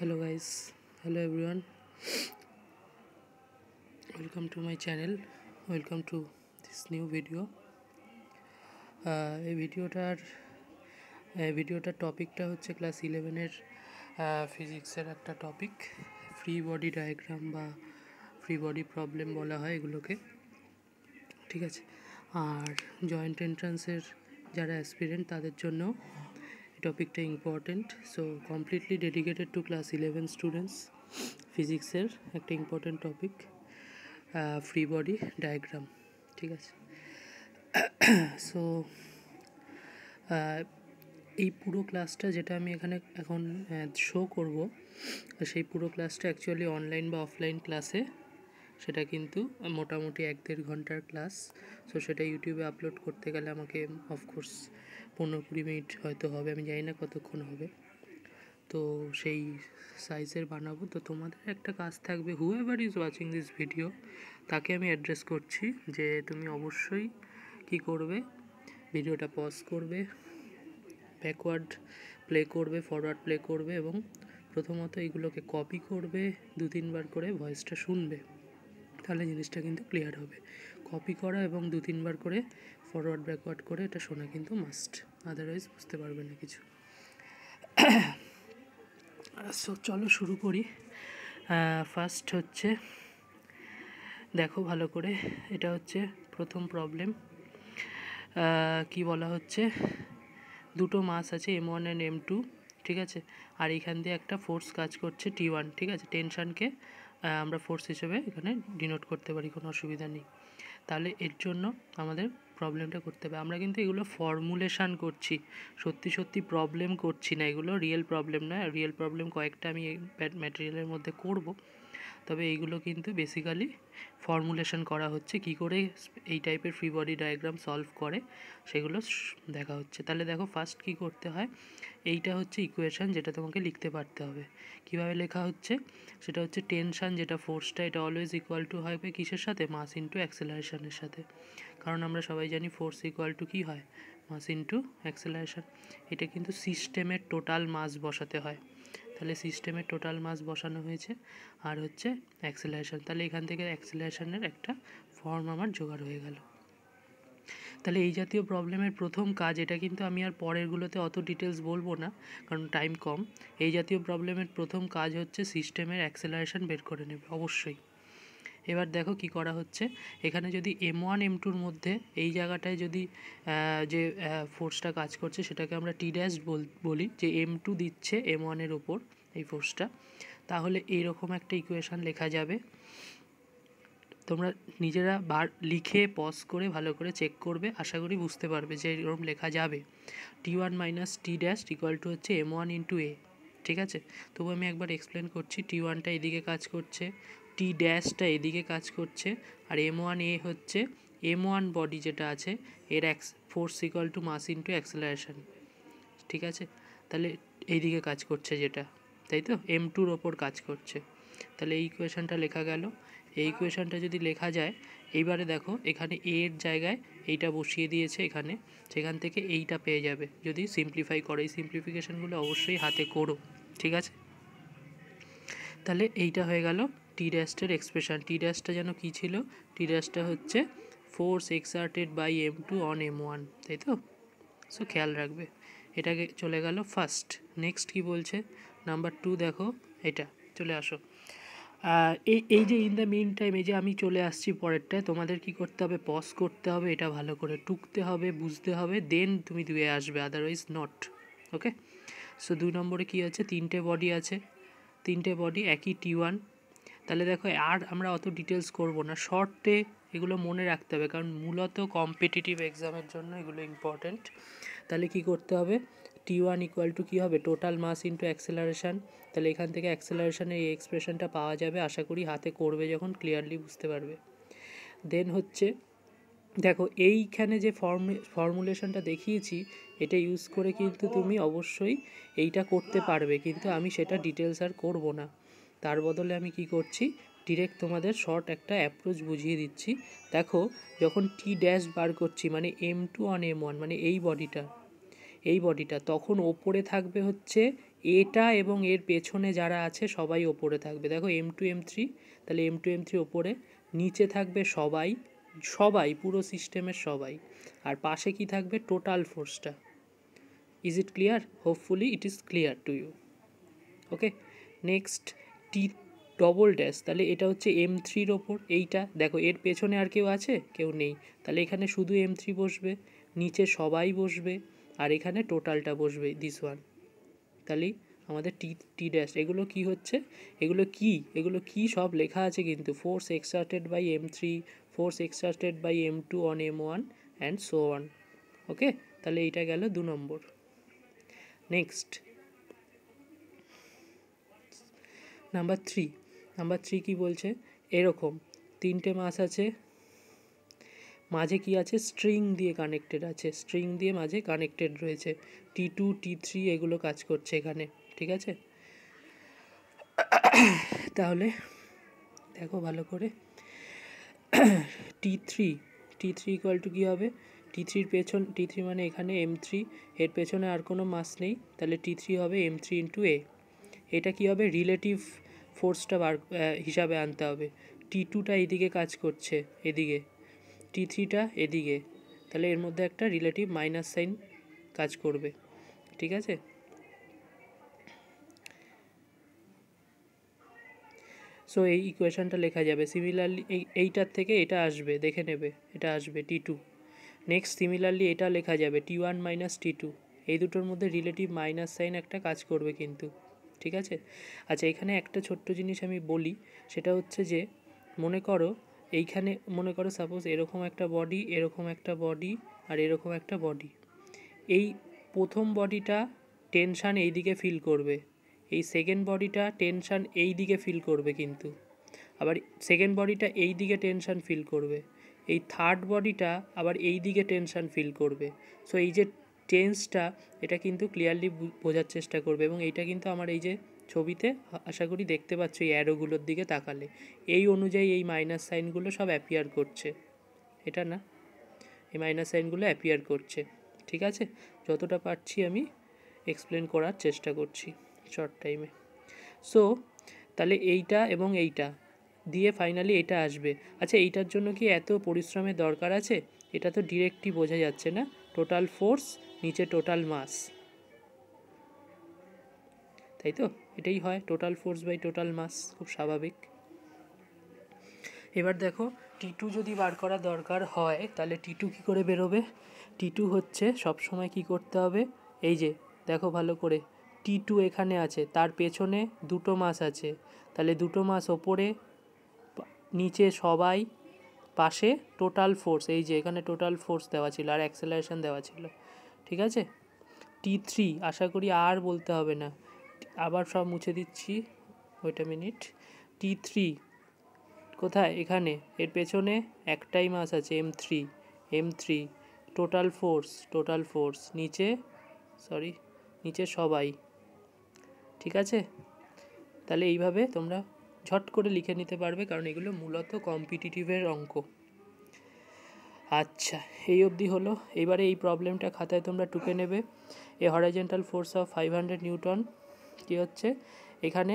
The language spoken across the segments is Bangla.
Hello guys, hello everyone, welcome to my channel, welcome to this new video. এই ভিডিওটার টপিকটা হচ্ছে ক্লাস 11-এর ফিজিক্সের একটা টপিক, ফ্রি বডি ডায়াগ্রাম বা ফ্রি বডি প্রবলেম বলা হয় এগুলোকে, ঠিক আছে। আর জয়েন্ট এন্ট্রান্সের যারা অ্যাসপিরেন্ট তাদের জন্য এই টপিকটা important. So completely dedicated to class 11 students. ফিজিক্সের একটা important topic free body diagram, ঠিক আছে। সো এই পুরো ক্লাসটা যেটা আমি এখানে এখন শো করব, সেই পুরো ক্লাসটা অ্যাকচুয়ালি অনলাইন বা অফলাইন ক্লাসে, সেটা কিন্তু মোটামুটি 1-1.5 ঘন্টার ক্লাস। সো সেটা ইউটিউবে আপলোড করতে গেলে আমাকে অফকোর্স 15-20 মিনিট হয়তো হবে, আমি জানি না কতক্ষণ হবে। তো সেই সাইজের বানাবো। তো তোমাদের একটা কাজ থাকবে, whoever is watching this video, তাকে আমি অ্যাড্রেস করছি যে তুমি অবশ্যই কি করবে, ভিডিওটা পজ করবে, ব্যাকওয়ার্ড প্লে করবে, ফরওয়ার্ড প্লে করবে এবং প্রথমত এইগুলোকে কপি করবে, 2-3 বার করে ভয়েসটা শুনবে, তাহলে জিনিসটা কিন্তু ক্লিয়ার হবে। কপি করা এবং 2-3 বার করে ফরওয়ার্ড ব্যাকওয়ার্ড করে এটা শোনা কিন্তু মাস্ট, আদারওয়াইজ বুঝতে পারবে না কিছু। সো চলো শুরু করি। ফার্স্ট হচ্ছে দেখো ভালো করে, এটা হচ্ছে প্রথম প্রবলেম। কি বলা হচ্ছে, দুটো মাস আছে M1 অ্যান্ড M2, ঠিক আছে। আর এখান দিয়ে একটা ফোর্স কাজ করছে T1, ঠিক আছে। টেনশানকে আমরা ফোর্স হিসেবে এখানে ডিনোট করতে পারি, কোনো অসুবিধা নেই। তাহলে এর জন্য আমাদের প্রবলেমটা করতে হবে। আমরা কিন্তু এগুলো ফর্মুলেশান করছি, সত্যি সত্যি প্রবলেম করছি না, এগুলো রিয়েল প্রবলেম নয়। রিয়েল প্রবলেম কয়েকটা আমি এই ম্যাটেরিয়ালের মধ্যে করব, তবে এইগুলো কিন্তু বেসিক্যালি ফর্মুলেশন করা হচ্ছে, কি করে এই টাইপের ফ্রি বডি ডায়াগ্রাম সলভ করে সেগুলো দেখা হচ্ছে। তাহলে দেখো ফার্স্ট কি করতে হয়, এইটা হচ্ছে ইকুয়েশান, যেটা তোমাকে লিখতে পারতে হবে। কিভাবে লেখা হচ্ছে সেটা হচ্ছে টেনশান, যেটা ফোর্সটা, এটা অলওয়েজ ইকুয়াল টু হবে কিসের সাথে, মাস ইন্টু অ্যাক্সেলারেশনের সাথে। কারণ আমরা সবাই জানি ফোর্স ইকুয়াল টু কী হয়, মাস ইন্টু অ্যাক্সেলারেশন। এটা কিন্তু সিস্টেমের টোটাল মাস বসাতে হয়, তাহলে সিস্টেমের টোটাল মাস বসানো হয়েছে, আর হচ্ছে অ্যাক্সেলারেশন। তাহলে এখান থেকে অ্যাক্সেলারেশনের একটা ফর্ম আমার জোগাড় হয়ে গেল। তাহলে এই জাতীয় প্রবলেমের প্রথম কাজ, এটা কিন্তু আমি আর পরেরগুলোতে অত ডিটেলস বলবো না কারণ টাইম কম। এই জাতীয় প্রবলেমের প্রথম কাজ হচ্ছে সিস্টেমের অ্যাক্সেলারেশন বের করে নেবে অবশ্যই। এবার দেখো কি করা হচ্ছে, এখানে যদি M1 M2-র মধ্যে এই জায়গাটায় যদি যে ফোর্সটা কাজ করছে সেটাকে আমরা T ড্যাশ বলি, যে M2 দিচ্ছে M1-এর ওপর এই ফোর্সটা, তাহলে এইরকম একটা ইকুয়েশান লেখা যাবে। তোমরা নিজেরা লিখে পজ করে ভালো করে চেক করবে, আশা করি বুঝতে পারবে যে এরকম লেখা যাবে। T1 minus T dash equal to হচ্ছে M1 ইন্টু A, ঠিক আছে। তবু আমি একবার এক্সপ্লেন করছি, T1টা এদিকে কাজ করছে, T ড্যাশটা এদিকে কাজ করছে, আর M1A হচ্ছে M1 বডি যেটা আছে এর force equal to mass into acceleration, ঠিক আছে। তাহলে এইদিকে কাজ করছে যেটা, তাই তো, M2-র ওপর কাজ করছে। তাহলে এই ইকুয়েশানটা লেখা গেল। এই ইকুয়েশানটা যদি লেখা যায়, এইবারে দেখো এখানে A এর জায়গায় এইটা বসিয়ে দিয়েছে এখানে, সেখান থেকে এইটা পেয়ে যাবে যদি সিম্পলিফাই করো। এই সিম্পলিফিকেশানগুলো অবশ্যই হাতে করো, ঠিক আছে। তাহলে এইটা হয়ে গেল টি ড্যাশটার এক্সপ্রেশন। টি ড্যাশটা যেন কী ছিল, টি ড্যাশটা হচ্ছে force exerted by M2 on M1, তাই তো। সো খেয়াল রাখবে, এটাকে চলে গেল ফার্স্ট। নেক্সট কি বলছে, নাম্বার 2 দেখো, এটা চলে আসো। এই যে ইন দ্য মিন টাইম, এই যে আমি চলে আসছি পরেরটায়, তোমাদের কি করতে হবে, পজ করতে হবে, এটা ভালো করে টুকতে হবে, বুঝতে হবে, দেন তুমি দুয়ে আসবে, আদারওয়াইজ নট। ওকে। সো 2 নম্বরে কী আছে, 3টে বডি আছে, 3টে বডি একই T1। তাহলে দেখো আর আমরা অত ডিটেলস করব না, শর্টে এগুলো মনে রাখতে হবে, কারণ মূলত কম্পিটিটিভ এক্সামের জন্য এগুলো ইম্পর্ট্যান্ট। তাহলে কি করতে হবে, T1 ইকুয়াল টু কী হবে, টোটাল মাস ইন্টু অ্যাক্সেলারেশান। তাহলে এখান থেকে অ্যাক্সেলারেশানের এই এক্সপ্রেশনটা পাওয়া যাবে, আশা করি হাতে করবে যখন ক্লিয়ারলি বুঝতে পারবে। দেন হচ্ছে দেখো এইখানে যে ফর্মুলেশনটা দেখিয়েছি, এটা ইউজ করে কিন্তু তুমি অবশ্যই এইটা করতে পারবে, কিন্তু আমি সেটা ডিটেলস আর করব না। তার বদলে আমি কি করছি, ডিরেক্ট তোমাদের শর্ট একটা অ্যাপ্রোচ বুঝিয়ে দিচ্ছি। দেখো যখন টি ড্যাশ বার করছি, মানে M2 অন M1, মানে এই বডিটা, তখন ওপরে থাকবে হচ্ছে এটা এবং এর পেছনে যারা আছে সবাই ওপরে থাকবে। দেখো M2 M3, তাহলে M2 M3 ওপরে, নিচে থাকবে সবাই, সবাই পুরো সিস্টেমের সবাই, আর পাশে কি থাকবে, টোটাল ফোর্সটা। Is it clear? Hopefully it is clear to you. Okay, next T double dash, তাহলে এটা হচ্ছে M3-র ওপর, এইটা দেখো এর পেছনে আর কেউ আছে, কেউ নেই, তাহলে এখানে শুধু M3 বসবে, নিচে সবাই বসবে, আর এখানে টোটালটা বসবে, দিস ওয়ান। তাহলেই আমাদের টি ড্যাশ, এগুলো কি হচ্ছে, এগুলো কি সব লেখা আছে কিন্তু, force exerted by M3, force exerted by M2 on M1 and so on. Okay, তাহলে এইটা গেল 2 নম্বর। নেক্সট নাম্বার থ্রি কি বলছে, এরকম 3টে মাস আছে, মাঝে কি আছে, স্ট্রিং দিয়ে কানেক্টেড আছে, স্ট্রিং দিয়ে মাঝে কানেক্টেড রয়েছে, T2 T3 এগুলো কাজ করছে এখানে, ঠিক আছে। তাহলে দেখো ভালো করে, T3 ইকুয়াল টু কী হবে, T3 মানে এখানে M3, এর পেছনে আর কোনো মাস নেই, তাহলে T3 হবে M3 ইন্টু A। এটা কি হবে, রিলেটিভ ফোর্সটা হিসাবে আনতে হবে। T2টা এইদিকে কাজ করছে, এদিকে, T3টা এদিকে, তাহলে এর মধ্যে একটা রিলেটিভ মাইনাস সাইন কাজ করবে, ঠিক আছে। সো এই ইকুয়েশনটা লেখা যাবে। সিমিলারলি এইটার থেকে এটা আসবে, দেখে নেবে, এটা আসবে T2। নেক্সট সিমিলারলি এটা লেখা যাবে T1 মাইনাস T2, এই দুটোর মধ্যে রিলেটিভ মাইনাস সাইন একটা কাজ করবে কিন্তু, ঠিক আছে। আচ্ছা, এখানে একটা ছোট্ট জিনিস আমি বলি, সেটা হচ্ছে যে মনে করো সাপোজ এরকম একটা বডি, এরকম একটা বডি, আর এরকম একটা বডি। এই প্রথম বডিটা টেনশান এই দিকে ফিল করবে, এই সেকেন্ড বডিটা টেনশান এই দিকে ফিল করবে কিন্তু, আবার সেকেন্ড বডিটা এই দিকে টেনশান ফিল করবে, এই থার্ড বডিটা আবার এই দিকে টেনশান ফিল করবে। সো এই যে টেন্সটা, এটা কিন্তু ক্লিয়ারলি বোঝার চেষ্টা করবে, এবং এইটা কিন্তু আমার এই যে ছবিতে আশা করি দেখতে পাচ্ছ, এই অ্যারোগুলোর দিকে তাকালে এই অনুযায়ী এই মাইনাস সাইনগুলো সব অ্যাপিয়ার করছে, এটা না, এই মাইনাস সাইনগুলো অ্যাপিয়ার করছে, ঠিক আছে। যতটা পারছি আমি এক্সপ্লেন করার চেষ্টা করছি শর্ট টাইমে। সো তাহলে এইটা এবং এইটা দিয়ে ফাইনালি এটা আসবে। আচ্ছা, এইটার জন্য কি এত পরিশ্রমের দরকার আছে? এটা তো ডিরেক্টলি বোঝা যাচ্ছে না, টোটাল ফোর্স নিচে টোটাল মাস, তাই তো, এটাই হয় total force by total mass, খুব স্বাভাবিক। এবার দেখো T2 যদি বার করা দরকার হয়, তাহলে T2 কী করে বেরোবে? T2 হচ্ছে সবসময় কি করতে হবে, এই যে দেখো ভালো করে, T2 এখানে আছে, তার পেছনে দুটো মাস আছে, তাহলে দুটো মাস ওপরে, নিচে সবাই, পাশে টোটাল ফোর্স, এই যে এখানে টোটাল ফোর্স দেওয়া ছিল আর অ্যাক্সেলারেশন দেওয়া ছিল, ঠিক আছে। T3 আশা করি আর বলতে হবে না, আবার সব মুছে দিচ্ছি, ওয়েট আ মিনিট। T3 কোথায়, এখানে, এর পেছনে একটাই মাস আছে, M3, টোটাল ফোর্স নিচে সবাই, ঠিক আছে। তাহলে এইভাবে তোমরা ঝট করে লিখে নিতে পারবে, কারণ এগুলো মূলত কম্পিটিটিভের অঙ্ক। আচ্ছা, এই অবধি হলো। এবারে এই প্রবলেমটা খাতায় তোমরা টুকে নেবে। এ হরাইজন্টাল ফোর্স অফ 500 নিউটন কী হচ্ছে, এখানে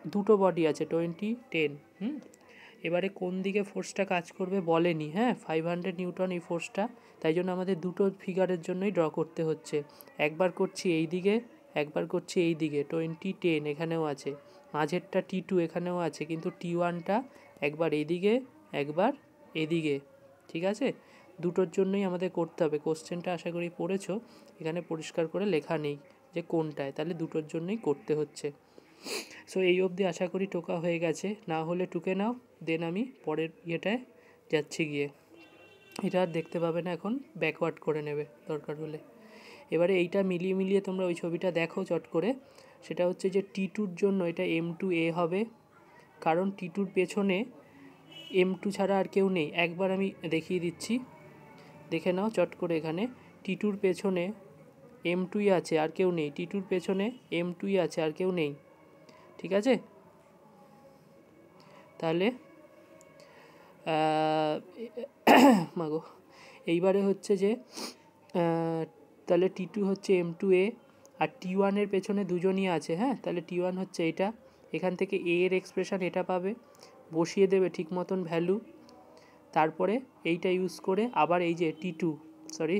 দুটো বডি আছে, 20 10, এবারে কোন দিকে ফোর্সটা কাজ করবে বলেনি, হ্যাঁ, 500 নিউটন এই ফোর্সটা, তাই জন্য আমাদের দুটো ফিগারের জন্যই ড্র করতে হচ্ছে, একবার করছি এই দিকে, একবার করছি এই দিকে, 20 10 এখানেও আছে, মাঝেরটা T2 এখানেও আছে, কিন্তু T1টা একবার এদিকে একবার এদিকে, ঠিক আছে। দুটোর জন্যই আমাদের করতে হবে। কোশ্চেনটা আশা করি পড়েছো, এখানে পরিষ্কার করে লেখা নেই যে কোনটায়, তাহলে দুটোর জন্যই করতে হচ্ছে। সো এই অবধি আশা করি টোকা হয়ে গেছে, না হলে টুকে নাও, দেন আমি পরের ইয়েটায় যাচ্ছি গিয়ে, এটা আর দেখতে পাবে না এখন, ব্যাকওয়ার্ড করে নেবে দরকার হলে। এবারে এইটা মিলিয়ে তোমরা ওই ছবিটা দেখো চট করে, সেটা হচ্ছে যে T2-র জন্য এটা M2A হবে, কারণ T2-র পেছনে M2 ছাড়া আর কেউ নেই। একবার আমি দেখিয়ে দিচ্ছি, দেখে নাও চট করে, এখানে T2-র পেছনে M2ই আছে, আর কেউ নেই, T2-র পেছনে M2ই আছে, আর কেউ নেই, ঠিক আছে। তাহলে মাগো, এইবারে হচ্ছে যে তাহলে T2 হচ্ছে M2A, আর T1 এর পেছনে দুজনই আছে, হ্যাঁ, তাহলে T1 হচ্ছে এটা, এখান থেকে A এর এক্সপ্রেশন এটা পাবে, বসিয়ে দেবে ঠিক মতন ভ্যালু, তারপরে এইটা ইউজ করে আবার এই যে T2, সরি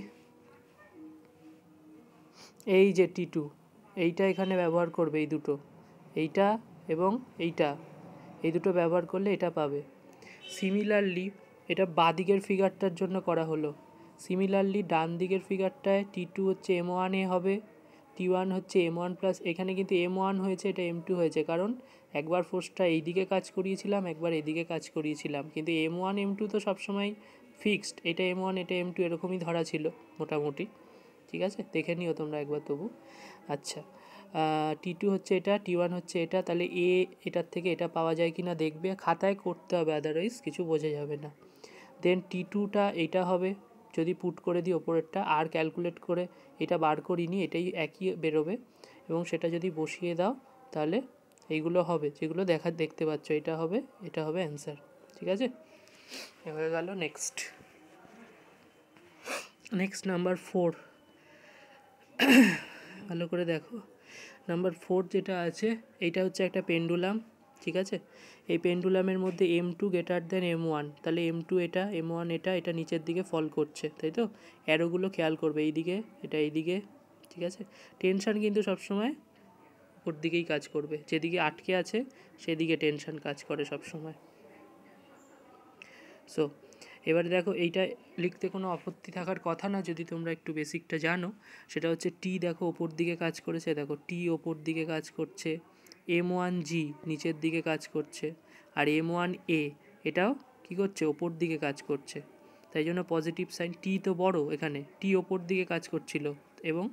এই যে T2 এইটা এখানে ব্যবহার করবে, এই দুটো, এইটা এবং এইটা, এই দুটো ব্যবহার করলে এটা পাবে। সিমিলারলি এটা বাঁদিকের ফিগারটার জন্য করা হলো। সিমিলারলি ডান দিকের ফিগারটায় T2 হচ্ছে M1A হবে, T1 হচ্ছে M1 প্লাস, এখানে কিন্তু M1 হয়েছে, এটা M2 হয়েছে, কারণ একবার ফোর্সটা এইদিকে কাজ করিয়েছিলাম, একবার এদিকে কাজ করিয়েছিলাম, কিন্তু M1 M2 তো সবসময় ফিক্সড, এটা M1 এটা M2 এরকমই ধরা ছিল মোটামুটি, ঠিক আছে, দেখে নিও তোমরা একবার তবু। আচ্ছা, T2 হচ্ছে এটা, T1 হচ্ছে এটা, তাহলে এটার থেকে এটা পাওয়া যায় কি না দেখবে, খাতায় করতে হবে, আদারওয়াইজ কিছু বোঝা যাবে না। দেন T2টা এইটা হবে, যদি পুট করে দিই ওপরেরটা, আর ক্যালকুলেট করে এটা বার করিনি, এটাই একই বেরোবে, এবং সেটা যদি বসিয়ে দাও তাহলে এইগুলো হবে, যেগুলো দেখতে পাচ্ছ, এটা হবে অ্যান্সার, ঠিক আছে, হয়ে গেল। নেক্সট নাম্বার 4, ভালো করে দেখো, নাম্বার 4 যেটা আছে এইটা হচ্ছে একটা পেন্ডুলাম, ঠিক আছে, এই পেন্ডুলামের মধ্যে M2 গ্রেটার দেন M1, তাহলে M2 এটা, M1 এটা নিচের দিকে ফল করছে, তাই তো, অ্যারোগুলো খেয়াল করবে, এইদিকে এটা এইদিকে, ঠিক আছে, টেনশান কিন্তু সবসময় ওর দিকেই কাজ করবে, যেদিকে আটকে আছে সেদিকে টেনশান কাজ করে সবসময়। সো এবারে দেখো, এইটা লিখতে কোনো আপত্তি থাকার কথা না যদি তোমরা একটু বেসিকটা জানো, সেটা হচ্ছে টি দেখো ওপর দিকে কাজ করেছে, দেখো টি ওপর দিকে কাজ করছে, M1G নিচের দিকে কাজ করছে, আর M1A এটাও কী করছে, ওপর দিকে কাজ করছে, তাই জন্য পজিটিভ সাইন, টি তো বড়, এখানে টি ওপর দিকে কাজ করছিল এবং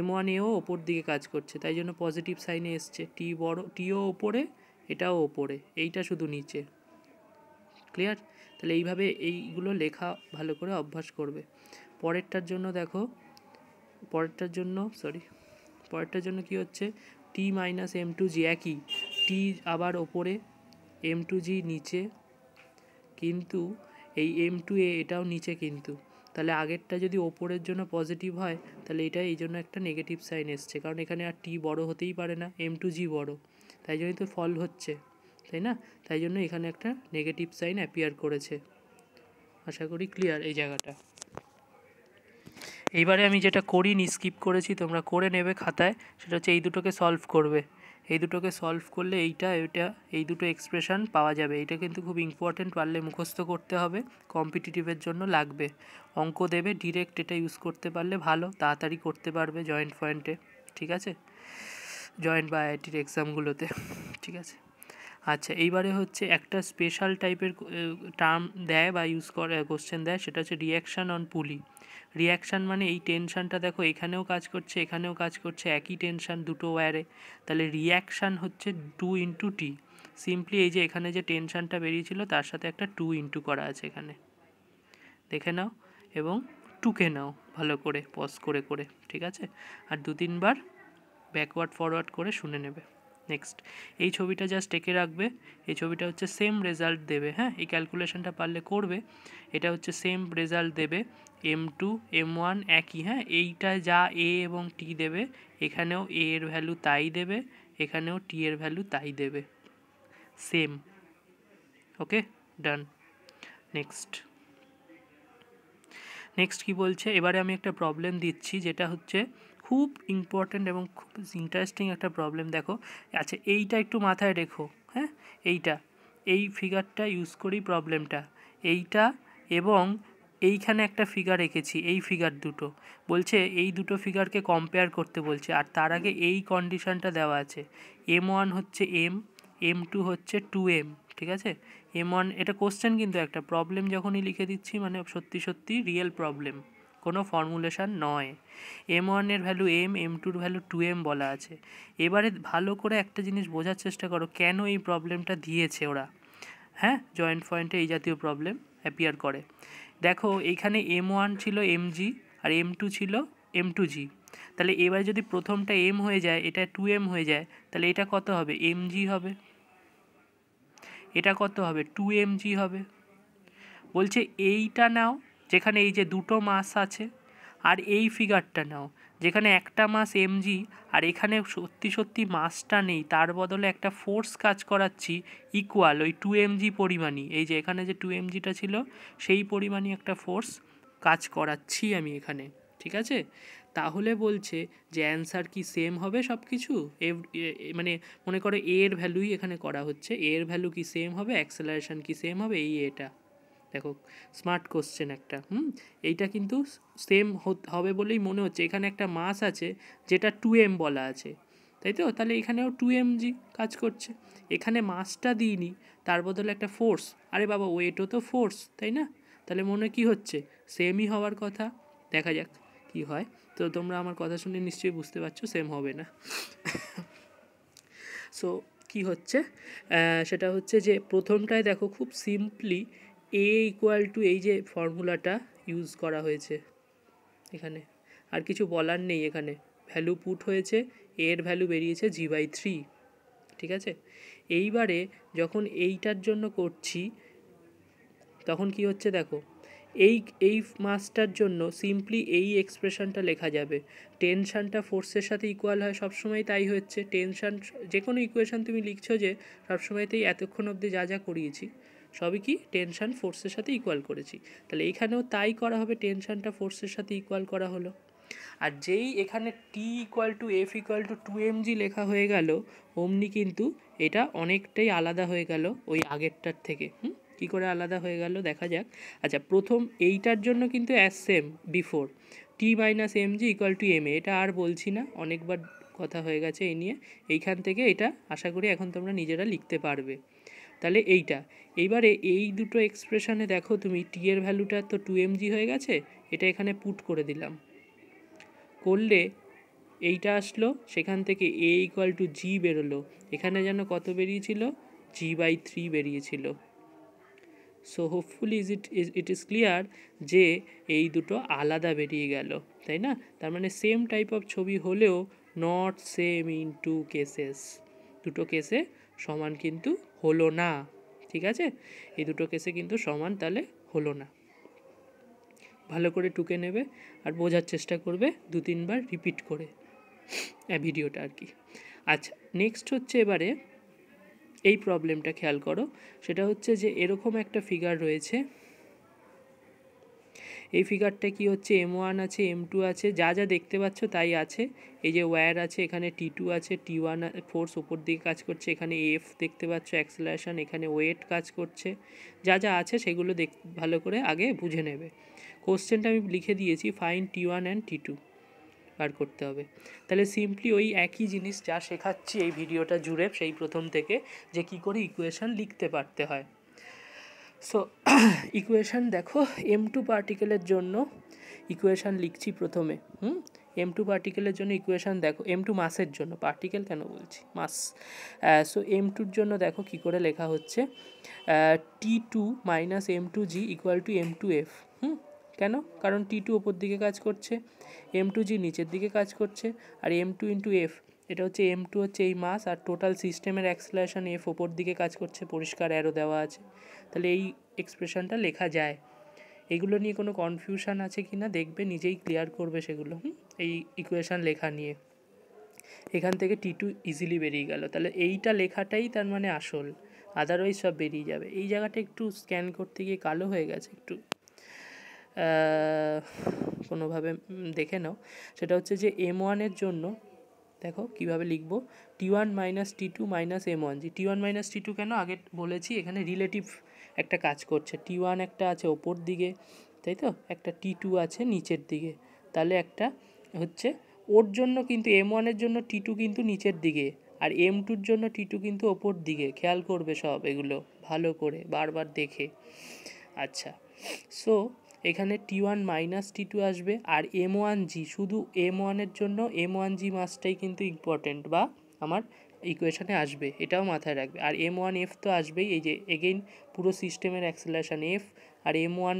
M1Aও ওপর দিকে কাজ করছে, তাই জন্য পজিটিভ সাইনে এসছে, টি বড়, টিও ওপরে, এটাও ওপরে, এইটা শুধু নিচে, ক্লিয়ার। তাহলে এইভাবে এইগুলো লেখা ভালো করে অভ্যাস করবে। পরেরটার জন্য দেখো, পরেরটার জন্য কি হচ্ছে, টি মাইনাস M2G একই, টি আবার ওপরে, M2G নিচে, কিন্তু এই M2A এটাও নিচে, কিন্তু তাহলে আগেরটা যদি ওপরের জন্য পজিটিভ হয় তাহলে এটা এই জন্য একটা নেগেটিভ সাইন এসছে, কারণ এখানে আর টি বড় হতেই পারে না, M2G বড়, তাই জন্যই তো ফল হচ্ছে, তাই না, তাই জন্য এখানে একটা নেগেটিভ সাইন অ্যাপিয়ার করেছে। আশা করি ক্লিয়ার এই জায়গাটা। এইবারে আমি যেটা করিনি, স্কিপ করেছি, তোমরা করে নেবে খাতায়, সেটা হচ্ছে এই দুটোকে সলভ করবে, এই দুটোকে সলভ করলে এটা এই দুটো এক্সপ্রেশন পাওয়া যাবে, এটা কিন্তু খুব ইম্পর্টেন্ট, পারলে মুখস্থ করতে হবে, কম্পিটিটিভের জন্য লাগবে, অঙ্ক দেবে ডিরেক্ট, এটা ইউজ করতে পারলে ভালো, তাড়াতাড়ি করতে পারবে জয়েন্ট পয়েন্টে, ঠিক আছে, জয়েন্ট বা আইআইটির এক্সামগুলোতে, ঠিক আছে। আচ্ছা, এইবারে হচ্ছে একটা স্পেশাল টাইপের টার্ম দেয় বা ইউজ করে, কোশ্চেন দেয়, সেটা হচ্ছে রিয়াকশান অন পুলি। রিয়াকশান মানে এই টেনশানটা দেখো এখানেও কাজ করছে, এখানেও কাজ করছে, একই টেনশান দুটো ওয়্যারে, তাহলে রিয়াকশান হচ্ছে 2 × T, সিম্পলি এই যে এখানে যে টেনশানটা বেরিয়েছিল তার সাথে একটা 2 করা আছে এখানে, দেখে নাও এবং টুকে নাও ভালো করে পজ করে করে, ঠিক আছে, আর 2-3 বার ব্যাকওয়ার্ড ফরওয়ার্ড করে শুনে নেবে। নেক্সট, এই ছবিটা জাস্ট এঁকে রাখবে, এই ছবিটা হচ্ছে সেম রেজাল্ট দেবে, হ্যাঁ, এই ক্যালকুলেশনটা পারলে করবে, এটা হচ্ছে সেম রেজাল্ট দেবে, M2 M1 একই, হ্যাঁ, এইটায় যা A এবং T দেবে এখানেও A এর ভ্যালু তাই দেবে, এখানেও T এর ভ্যালু তাই দেবে, সেম, ওকে, ডান। নেক্সট কি বলছে, এবারে আমি একটা প্রবলেম দিচ্ছি, যেটা হচ্ছে খুব ইম্পর্ট্যান্ট এবং খুব ইন্টারেস্টিং একটা প্রবলেম, দেখো, আচ্ছা এইটা একটু মাথায় রেখো, হ্যাঁ, এই ফিগারটা ইউজ করি প্রবলেমটা, এইটা এবং এইখানে একটা ফিগার এঁকেছি, এই ফিগার দুটো বলছে, এই দুটো ফিগারকে কম্পেয়ার করতে বলছে, আর তার আগে এই কন্ডিশনটা দেওয়া আছে, M1 হচ্ছে M2 হচ্ছে 2M, ঠিক আছে, M1, এটা কোশ্চেন কিন্তু একটা প্রবলেম যখনই লিখে দিচ্ছি মানে সত্যি রিয়েল প্রবলেম, কোনো ফর্মুলেশান নয়, M1 এর ভ্যালু M2 এর ভ্যালু 2M বলা আছে। এবারে ভালো করে একটা জিনিস বোঝার চেষ্টা করো, কেন এই প্রবলেমটা দিয়েছে ওরা, হ্যাঁ, জয়েন্ট পয়েন্টে এই জাতীয় প্রবলেম অ্যাপিয়ার করে। দেখো এইখানে M1 ছিল MG আর M2 ছিল M2G, তাহলে এবার যদি প্রথমটা M হয়ে যায়, এটা 2M হয়ে যায়, তাহলে এটা কত হবে, MG হবে, এটা কত হবে, 2mg হবে। বলছে এইটা নাও যেখানে এই যে দুটো মাস আছে, আর এই ফিগারটা নাও যেখানে একটা মাস এমজি আর এখানে সত্যি সত্যি মাসটা নেই, তার বদলে একটা ফোর্স কাজ করাচ্ছি ইকুয়াল ওই 2 mg পরিমাণই, এই যে এখানে যে 2 mgটা ছিল সেই পরিমাণই একটা ফোর্স কাজ করাচ্ছি আমি এখানে, ঠিক আছে? তাহলে বলছে যে অ্যান্সার কি সেম হবে সব কিছু, মানে মনে করো এর ভ্যালুই এখানে করা হচ্ছে, এর ভ্যালু কি সেম হবে, অ্যাক্সেলারেশন কি সেম হবে, এটা দেখো স্মার্ট কোশ্চেন একটা। এইটা কিন্তু সেম হবে বলেই মনে হচ্ছে, এখানে একটা মাস আছে যেটা 2m বলা আছে, তাই তো? তাহলে এখানেও 2mg কাজ করছে, এখানে মাসটা দিইনি, তার বদলে একটা ফোর্স, আরে বাবা ওয়েটও তো ফোর্স, তাই না? তাহলে মনে কি হচ্ছে সেমই হওয়ার কথা, দেখা যাক কি হয়। তো তোমরা আমার কথা শুনে নিশ্চয়ই বুঝতে পারছো সেম হবে না। সো কি হচ্ছে, সেটা হচ্ছে যে প্রথমটায় দেখো খুব সিম্পলি এ ইকুয়াল টু এই যে ফর্মুলাটা ইউজ করা হয়েছে এখানে, আর কিছু বলার নেই, এখানে ভ্যালু পুট হয়েছে, এর ভ্যালু বেরিয়েছে g/3, ঠিক আছে? এইবারে যখন এইটার জন্য করছি তখন কি হচ্ছে দেখো, এই এই মাসটার জন্য সিম্পলি এই এক্সপ্রেশনটা লেখা যাবে, টেনশানটা ফোর্সের সাথে ইকুয়াল হয় সবসময়, তাই হচ্ছে টেনশান যে কোনো ইকুয়েশান তুমি লিখছো যে সবসময়তেই এতক্ষণ অবধি যা যা করিয়েছি সবই কি টেনশান ফোর্সের সাথে ইকুয়াল করেছি, তাহলে এইখানেও তাই করা হবে, টেনশানটা ফোর্সের সাথে ইকুয়াল করা হলো। আর যেই এখানে T equal to F equal to 2mg লেখা হয়ে গেল, অমনি কিন্তু এটা অনেকটাই আলাদা হয়ে গেল ওই আগেরটার থেকে। কী করে আলাদা হয়ে গেল দেখা যাক। আচ্ছা, প্রথম এইটার জন্য কিন্তু as same before, T minus MG equal to M A, এটা আর বলছি না, অনেকবার কথা হয়ে গেছে এই নিয়ে। এইখান থেকে এটা আশা করি এখন তোমরা নিজেরা লিখতে পারবে। তাহলে এইবারে এই দুটো এক্সপ্রেশনে দেখো তুমি টি এর ভ্যালুটা তো 2mg হয়ে গেছে, এটা এখানে পুট করে দিলাম, করলে এইটা আসলো, সেখান থেকে এ ইকুয়াল টু জি বেরোলো, এখানে যেন কত বেরিয়েছিল, g/3 বেরিয়েছিল। So hopefully it is clear যে এই দুটো আলাদা বেরিয়ে গেল, তাই না? তার মানে সেম টাইপ অফ ছবি হলেও not same in two cases, দুটো কেসে সমান কিন্তু হলো না, ঠিক আছে? এই দুটো কেসে কিন্তু সমান তাহলে হলো না। ভালো করে টুকে নেবে আর বোঝার চেষ্টা করবে 2-3 বার রিপিট করে ভিডিওটা আর কি। আচ্ছা, নেক্সট হচ্ছে এবারে এই প্রবলেমটা খেয়াল করো, সেটা হচ্ছে যে এরকম একটা ফিগার রয়েছে, এই ফিগারটা কি হচ্ছে, m1 আছে, m2 আছে, যা যা দেখতে পাচ্ছ তাই আছে, এই যে ওয়্যার আছে, এখানে t2 আছে, t1 ফোর্স ওপর দিকে কাজ করছে, এখানে f দেখতে পাচ্ছ অ্যাক্সেলারেশন, এখানে ওয়েট কাজ করছে, যা যা আছে সেগুলো ভালো করে আগে বুঝে নেবে। কোশ্চেনটা আমি লিখে দিয়েছি, ফাইন্ড t1 অ্যান্ড t2 বার করতে হবে। তাহলে সিম্পলি ওই একই জিনিস যা শেখাচ্ছি এই ভিডিওটা জুড়ে সেই প্রথম থেকে, যে কি করে ইকুয়েশন লিখতে পারতে হয়। সো ইকুয়েশান দেখো, m2 পার্টিকেলের জন্য ইকুয়েশান লিখছি প্রথমে। m2 পার্টিকেলের জন্য ইকুয়েশান দেখো, m2 মাসের জন্য, পার্টিকেল কেন বলছি, মাস। সো m2-র জন্য দেখো কি করে লেখা হচ্ছে, t2 minus m2g equal to m2f। কেন? কারণ t2 ওপর দিকে কাজ করছে, m2g নিচের দিকে কাজ করছে, আর m2 ইন্টু f, এটা হচ্ছে m2 হচ্ছে এই মাস, আর টোটাল সিস্টেমের অ্যাক্সেলারেশন f ওপর দিকে কাজ করছে, পরিষ্কার অ্যারো দেওয়া আছে। তাহলে এই এক্সপ্রেশনটা লেখা যায়। এগুলো নিয়ে কোনো কনফিউশন আছে কি না দেখবে, নিজেই ক্লিয়ার করবে সেগুলো এই ইকুয়েশান লেখা নিয়ে। এখান থেকে t2 ইজিলি বেরিয়ে গেল, তাহলে এইটা লেখাটাই তার মানে আসল, আদারওয়াইজ সব বেরিয়ে যাবে। এই জায়গাটা একটু স্ক্যান করতে গিয়ে কালো হয়ে গেছে, একটু কোনোভাবে দেখে নাও। সেটা হচ্ছে যে m1-এর জন্য দেখো কিভাবে লিখব, t1 minus t2 minus m1g। t1 minus t2 কেন আগে বলেছি, এখানে রিলেটিভ একটা কাজ করছে, t1 একটা আছে ওপর দিকে, তাই তো, একটা t2 আছে নিচের দিকে, তাহলে একটা হচ্ছে ওর জন্য কিন্তু m1-এর জন্য t2 কিন্তু নিচের দিকে, আর m2-র জন্য t2 কিন্তু ওপর দিকে, খেয়াল করবে সব এগুলো ভালো করে বারবার দেখে। আচ্ছা, সো এখানে t1 মাইনাস t2 আসবে, আর m1g, শুধু m1-এর জন্য m1g মাসটাই কিন্তু ইম্পর্টেন্ট বা আমার ইকুয়েশানে আসবে, এটাও মাথায় রাখবে। আর m1f তো আসবেই, এই যে এগেইন পুরো সিস্টেমের অ্যাক্সেলারেশন f, আর m1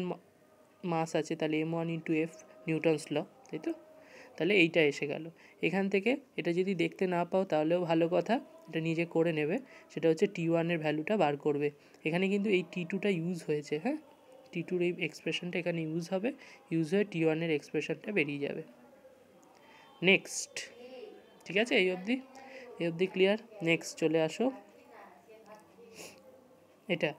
মাস আছে, তাহলে m1 ইন্টু f নিউটনস ল, তাই তো? তাহলে এইটা এসে গেল। এখান থেকে এটা যদি দেখতে না পাও তাহলেও ভালো কথা, এটা নিজে করে নেবে। সেটা হচ্ছে t1-এর ভ্যালুটা বার করবে, এখানে কিন্তু এই t2টা ইউজ হয়েছে, হ্যাঁ, t2-র এই এক্সপ্রেশনটা এখানে ইউজ হবে, ইউজ হয়ে t1-এর এক্সপ্রেশনটা বেরিয়ে যাবে। নেক্সট, ঠিক আছে, এই অবধি ক্লিয়ার। নেক্সট চলে আসো, এটা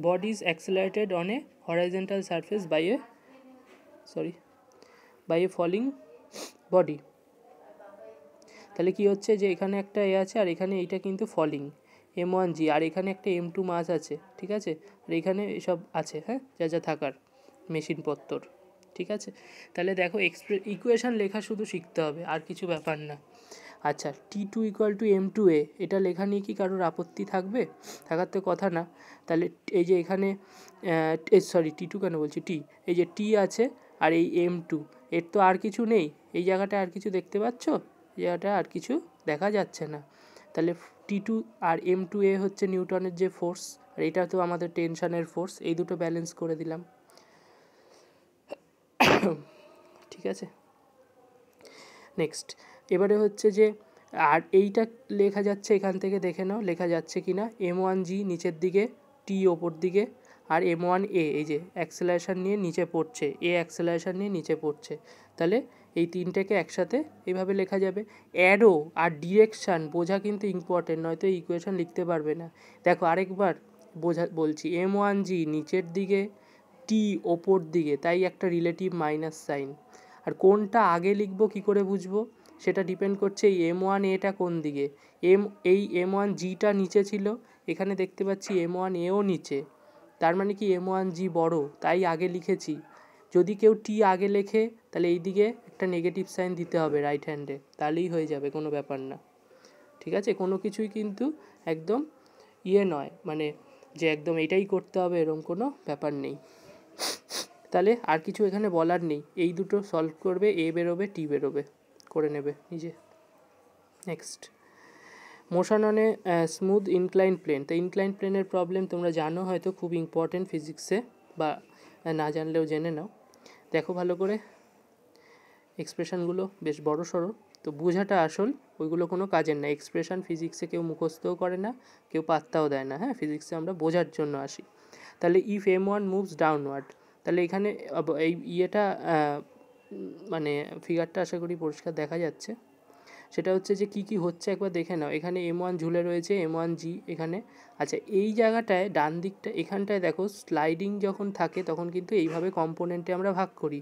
body is accelerated on a horizontal surface by a falling body। তাহলে কি হচ্ছে যে এখানে একটা এ আছে আর এখানে এইটা কিন্তু ফলিং m1g, আর এখানে একটা m2 মাস আছে, ঠিক আছে, আর এখানে এসব আছে, হ্যাঁ, যা যা থাকার মেশিনপত্র, ঠিক আছে। তাহলে দেখো ইকুয়েশান লেখা শুধু শিখতে হবে, আর কিছু ব্যাপার না। আচ্ছা, T2 = m2a, এটা লেখা নিয়ে কি কারোর আপত্তি থাকবে? থাকার তো কথা না। তাহলে এই যে এখানে T2 কেন বলছি, এই যে T আছে আর এই m2, এর তো আর কিছু নেই, এই জায়গাটা আর কিছু দেখতে পাচ্ছ? এই জায়গাটা আর কিছু দেখা যাচ্ছে না। তাহলে T2 আর m2a হচ্ছে নিউটনের যে ফোর্স, আর এটা তো আমাদের টেনশনের ফোর্স, এই দুটো ব্যালেন্স করে দিলাম, ঠিক আছে। নেক্সট, এবারে হচ্ছে যে আর এইটা লেখা যাচ্ছে, এখান থেকে দেখে নাও লেখা যাচ্ছে কি না। m1g নিচের দিকে, t ওপর দিকে, আর m1a এই যে অ্যাক্সেলারেশন নিয়ে নিচে পড়ছে, অ্যাক্সেলারেশন নিয়ে নিচে পড়ছে। তাহলে এই তিনটেকে একসাথে এইভাবে লেখা যাবে। অ্যারো আর ডিরেকশান বোঝা কিন্তু ইম্পর্টেন্ট, নয়তো এই ইকুয়েশন লিখতে পারবে না। দেখো আরেকবার বলছি, m1g নিচের দিকে, t ওপর দিকে, তাই একটা রিলেটিভ মাইনাস সাইন। আর কোনটা আগে লিখবো কী করে বুঝবো, সেটা ডিপেন্ড করছে এই m1a কোন দিকে। এই m1gটা নিচে ছিল, এখানে দেখতে পাচ্ছি m1aও নিচে, তার মানে কি m1g বড়, তাই আগে লিখেছি। যদি কেউ t আগে লেখে তাহলে এই দিকে একটা নেগেটিভ সাইন দিতে হবে রাইট হ্যান্ডে, তাহলেই হয়ে যাবে, কোনো ব্যাপার না, ঠিক আছে। কোনো কিছুই কিন্তু একদম নয়, মানে যে একদম এটাই করতে হবে এরকম কোনো ব্যাপার নেই। তাহলে আর কিছু এখানে বলার নেই, এই দুটো সলভ করবে, এ বেরোবে, টি বেরোবে, করে নেবে নিজে। Next, motion on a smooth incline plane. তো ইনক্লাইন প্লেনের প্রবলেম তোমরা জানো হয়তো, খুব ইম্পর্টেন্ট ফিজিক্সে, বা না জানলেও জেনে নাও। দেখো ভালো করে, এক্সপ্রেশনগুলো বেশ বড় সড়ো, তো বোঝাটা আসল, ওইগুলো কোনো কাজের না। এক্সপ্রেশন ফিজিক্সে কেউ মুখস্থও করে না, কেউ পাত্তাও দেয় না, হ্যাঁ, ফিজিক্সে আমরা বোঝার জন্য আসি। তাহলে ইফ m1 মুভস ডাউনওয়ার্ড, তাহলে এখানে এই ইয়েটা মানে ফিগারটা আশা করি পরিষ্কার দেখা যাচ্ছে। সেটা হচ্ছে যে কি কি হচ্ছে একবার দেখে নাও। এখানে m1 ঝুলে রয়েছে, m1g এখানে। আচ্ছা, এই জায়গাটায় ডান দিকটা এখানটায় দেখো, স্লাইডিং যখন থাকে তখন কিন্তু এইভাবে কম্পোনেন্টে আমরা ভাগ করি।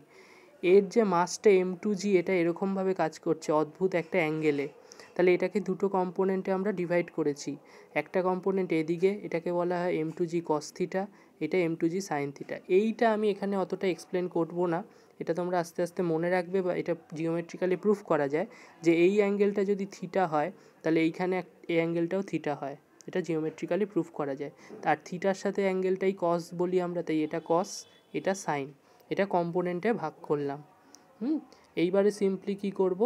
এর যে মাসটা m2g, এটা এরকমভাবে কাজ করছে অদ্ভুত একটা অ্যাঙ্গেলে। তাহলে এটাকে দুটো কম্পোনেন্টে আমরা ডিভাইড করেছি। একটা কম্পোনেন্ট এদিকে, এটাকে বলা হয় m2g cos থিটা, এটা m2g sin থিটা। এইটা আমি এখানে অতটা এক্সপ্লেন করব না, এটা তোমরা আস্তে আস্তে মনে রাখবে, বা এটা জিওমেট্রিক্যালি প্রুফ করা যায় যে এই অ্যাঙ্গেলটা যদি থিটা হয় তাহলে এইখানে এই অ্যাঙ্গেলটাও থিটা হয়, এটা জিওমেট্রিক্যালি প্রুফ করা যায়। তার থিটার সাথে অ্যাঙ্গেলটাই কস বলি আমরা, তাই এটা কস, এটা সাইন, এটা কম্পোনেন্টে ভাগ করলাম। এইবারে সিম্পলি কী করব,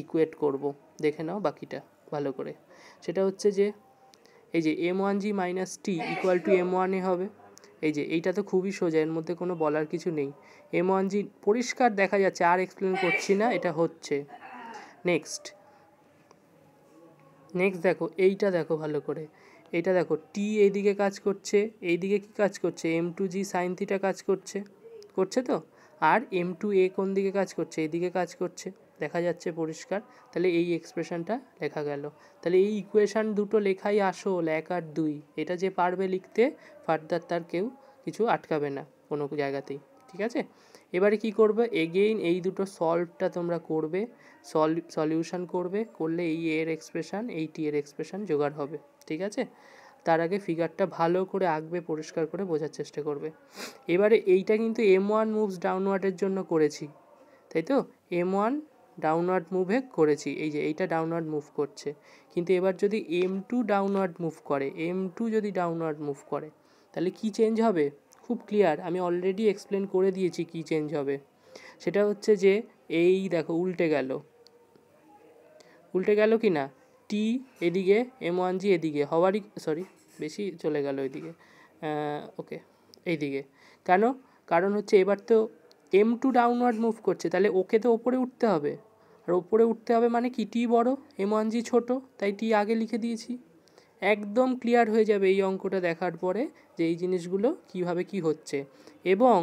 ইকুয়েট করব, দেখে নাও বাকিটা ভালো করে। সেটা হচ্ছে যে এই যে m1g মাইনাস টি ইকুয়াল টু m1a হবে। এই যে এইটা তো খুবই সোজা, এর মধ্যে কোনো বলার কিছু নেই। m1g পরিষ্কার দেখা যাচ্ছে, আর এক্সপ্লেন করছি না, এটা হচ্ছে। নেক্সট দেখো, এইটা দেখো ভালো করে, এইটা দেখো, টি এইদিকে কাজ করছে, এইদিকে কি কাজ করছে, m2g সাইন থিটা কাজ করছে তো, আর m2a কোন দিকে কাজ করছে, এইদিকে কাজ করছে, দেখা যাচ্ছে পরিষ্কার। তাহলে এই এক্সপ্রেশনটা লেখা গেল। তাহলে এই ইকুয়েশান দুটো লেখাই আসল, 1 আর 2, এটা যে পারবে লিখতে, ফার্দার তার কেউ কিছু আটকাবে না কোনো জায়গাতেই, ঠিক আছে। এবারে কি করবে, এগেইন এই দুটো সলভটা তোমরা করবে, সলিউশন করলে এই এর এক্সপ্রেশন, এই টি এর এক্সপ্রেশন জোগাড় হবে, ঠিক আছে। তার আগে ফিগারটা ভালো করে আঁকবে, পরিষ্কার করে বোঝার চেষ্টা করবে। এবারে এইটা কিন্তু m1 মুভস ডাউনওয়ার্ডের জন্য করেছি, তাই তো, m1 ডাউনওয়ার্ড মুভে করেছি, এই যে এইটা ডাউনওয়ার্ড মুভ করছে। কিন্তু এবার যদি m2 ডাউনওয়ার্ড মুভ করে, m2 যদি ডাউনওয়ার্ড মুভ করে, তাহলে কি চেঞ্জ হবে, খুব ক্লিয়ার, আমি অলরেডি এক্সপ্লেন করে দিয়েছি কি চেঞ্জ হবে। সেটা হচ্ছে যে এই দেখো উল্টে গেল কি না, টি এদিকে, m1g এদিকে হওয়ারই, সরি বেশি চলে গেল এদিকে, ওকে এইদিকে। কারণ হচ্ছে এবার তো m2 ডাউনওয়ার্ড মুভ করছে, তাহলে ওকে তো ওপরে উঠতে হবে, আর ওপরে উঠতে হবে মানে কি, টি বড়, m1g ছোট, তাই টি আগে লিখে দিয়েছি। একদম ক্লিয়ার হয়ে যাবে এই অঙ্কটা দেখার পরে যে এই জিনিসগুলো কিভাবে কি হচ্ছে। এবং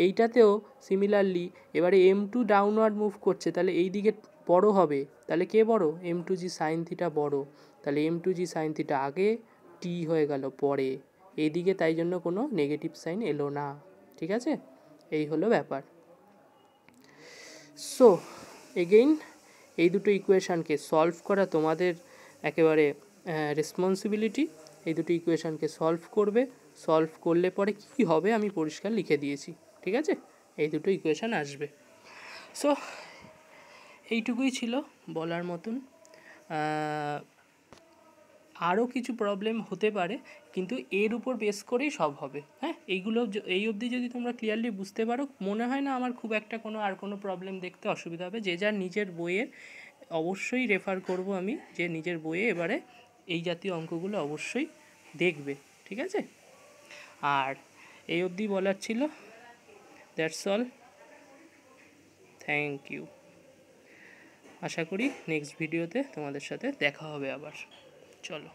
এইটাতেও সিমিলারলি এবারে M2 ডাউনওয়ার্ড মুভ করছে, তাহলে এই দিকে বড় হবে, তাহলে কে বড়? M2G সাইন থিটা বড়, তাহলে M2G সাইন থিটা আগে, টি হয়ে গেল পরে, এইদিকে তাই জন্য কোনো নেগেটিভ সাইন এলো না। ঠিক আছে, এই হলো ব্যাপার। সো এগেইন এই দুটো ইকুয়েশানকে সলভ করা তোমাদের একেবারে রেসপন্সিবিলিটি। এই দুটো ইকুয়েশানকে সলভ করবে, সলভ করলে পরে কী হবে আমি পরিষ্কার লিখে দিয়েছি। ঠিক আছে, এই দুটো ইকুয়েশান আসবে। সো এইটুকুই ছিল বলার মতন। আরও কিছু প্রবলেম হতে পারে, কিন্তু এর উপর বেস করেই সব হবে। হ্যাঁ, এইগুলো এই অবধি যদি তোমরা ক্লিয়ারলি বুঝতে পারো, মনে হয় না আমার খুব একটা আর কোনো প্রবলেম দেখতে অসুবিধা হবে। যে যার নিজের বইয়ে অবশ্যই রেফার করব আমি, যে নিজের বইয়ে এবারে এই জাতীয় অঙ্কগুলো অবশ্যই দেখবে। ঠিক আছে, আর এই অবধি বলার ছিল। That's all, thank you. আশা করি নেক্সট ভিডিওতে তোমাদের সাথে দেখা হবে আবার। চলো।